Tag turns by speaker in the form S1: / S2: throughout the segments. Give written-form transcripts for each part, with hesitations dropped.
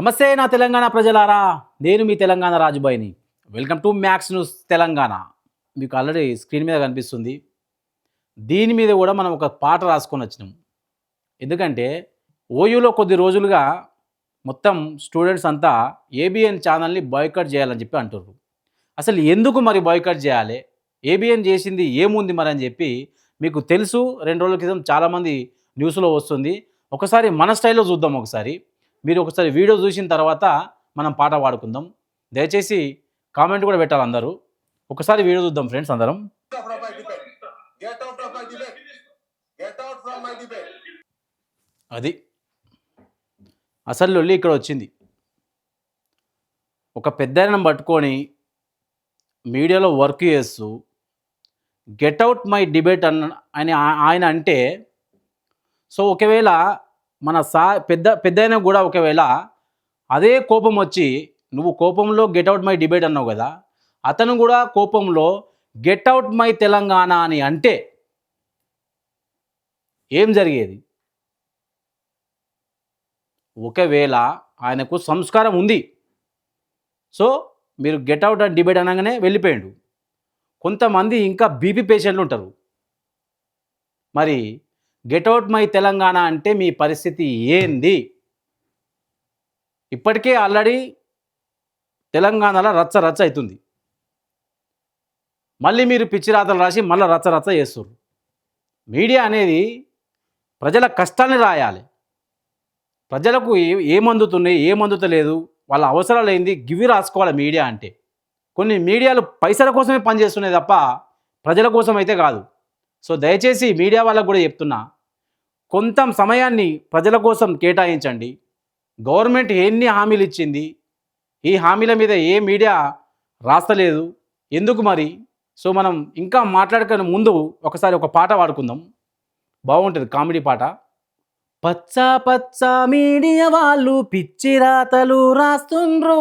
S1: నమస్తే నా తెలంగాణ ప్రజలారా, నేను మీ తెలంగాణ రాజుబాయిని. Welcome to max news Telangana. మీకు ఆల్రెడీ స్క్రీన్ మీద కనిపిస్తుంది. దీని మీద కూడా మనం ఒక పాట రాసుకొని వచ్చినాం. ఎందుకంటే ఓయూలో కొద్ది రోజులుగా మొత్తం స్టూడెంట్స్ అంతా ఏబిఎన్ ఛానల్ని బాయ్కాట్ చేయాలని చెప్పి అంటున్నారు. అసలు ఎందుకు మరి బాయ్కాట్ చేయాలి, ఏబిఎన్ చేసింది ఏముంది మరి అని చెప్పి మీకు తెలుసు. 2 రోజుల క్రితం చాలామంది న్యూస్లో వస్తుంది. ఒకసారి మన స్టైల్లో చూద్దాం. మీరు ఒకసారి వీడియో చూసిన తర్వాత మనం పాట పాడుకుందాం. దయచేసి కామెంట్ కూడా పెట్టాలి అందరూ. ఒకసారి వీడియో చూద్దాం ఫ్రెండ్స్ అందరం. అది అసలు లొల్లి ఇక్కడ వచ్చింది. ఒక పెద్దాయనను పట్టుకొని మీడియాలో వర్క్ చేస్తూ గెట్ అవుట్ మై డిబేట్ అని ఆయన అంటే, సో ఒకవేళ మన పెద్దాయన కూడా ఒకవేళ అదే కోపం వచ్చి, నువ్వు కోపంలో గెట్ అవుట్ మై డిబేట్ అన్నావు కదా, అతను కూడా కోపంలో గెట్ అవుట్ మై తెలంగాణ అని అంటే ఏం జరిగేది? ఒకవేళ ఆయనకు సంస్కారం ఉంది, సో మీరు గెట్ అవుట్ అండ్ డిబేట్ అనగానే వెళ్ళిపోయాడు. కొంతమంది ఇంకా బీపీ పేషెంట్లు ఉంటారు. మరి గెట్ అవుట్ మై తెలంగాణ అంటే మీ పరిస్థితి ఏంది? ఇప్పటికే ఆల్రెడీ తెలంగాణలో రచ్చ రచ్చ అవుతుంది. మళ్ళీ మీరు పిచ్చి రాతలు రాసి మళ్ళీ రచ్చ రచ్చ చేస్తారు. మీడియా అనేది ప్రజల కష్టాన్ని రాయాలి. ప్రజలకు ఏమందుతున్నాయి, ఏమందుతలేదు, వాళ్ళ అవసరాలు ఏంది, గివి రాసుకోవాలి మీడియా అంటే. కొన్ని మీడియాలు పైసల కోసమే పనిచేస్తున్నాయి తప్ప ప్రజల కోసం అయితే కాదు. సో దయచేసి మీడియా వాళ్ళకు కూడా చెప్తున్నా, కొంత సమయాన్ని ప్రజల కోసం కేటాయించండి. గవర్నమెంట్ ఎన్ని హామీలు ఇచ్చింది, ఈ హామీల మీద ఏ మీడియా రాస్తలేదు ఎందుకు మరి? సో మనం ఇంకా మాట్లాడుకునే ముందు ఒకసారి ఒక పాట పాడుకుందాం. బాగుంటుంది, కామెడీ పాట. పచ్చా పచ్చా మీడియా వాళ్ళు పిచ్చి రాతలు రాస్తుండ్రు,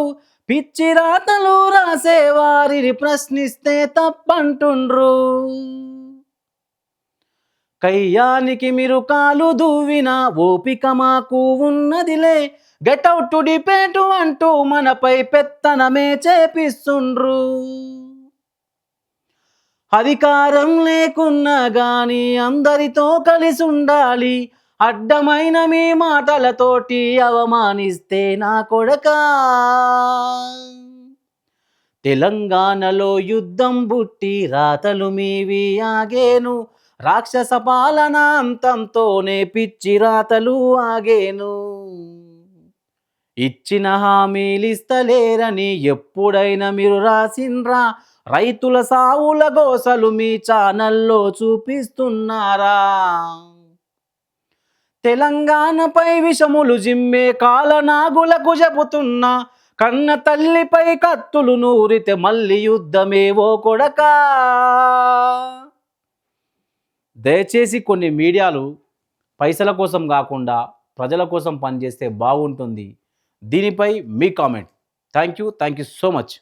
S1: పిచ్చి రాతలు రాసే వారిని ప్రశ్నిస్తే తప్పంటుండ్రు. కయ్యానికి మీరు కాలు దువ్విన ఓపిక మాకు ఉన్నదిలే, గెట్ అవుట్ టు డిబేట్ అంటూ మనపై పెత్తనమే చేపిస్తుండ్రు. అధికారం లేకున్నా గాని అందరితో కలిసి ఉండాలి, అడ్డమైన మీ మాటలతోటి అవమానిస్తే నా కొడకా. తెలంగాణలో యుద్ధం బుట్టి రాతలు మీవి ఆగేను, రాక్షస పాలన అంతంతోనే పిచ్చి రాతలు ఆగేను. ఇచ్చిన హామీలిస్తలేరని ఎప్పుడైనా మీరు రాసిండ్రా, రైతుల సావుల గోసలు మీ ఛానల్లో చూపిస్తున్నారా? తెలంగాణపై విషములు జిమ్మే కాలనాగులకు చెబుతున్నా, కన్న తల్లిపై కత్తులు నూరితే మళ్ళీ యుద్ధమేవో కొడకా. దయచేసి కొన్ని మీడియాలు పైసల కోసం కాకుండా ప్రజల కోసం పనిచేస్తే బాగుంటుంది. దీనిపై మీ comment. Thank you so much.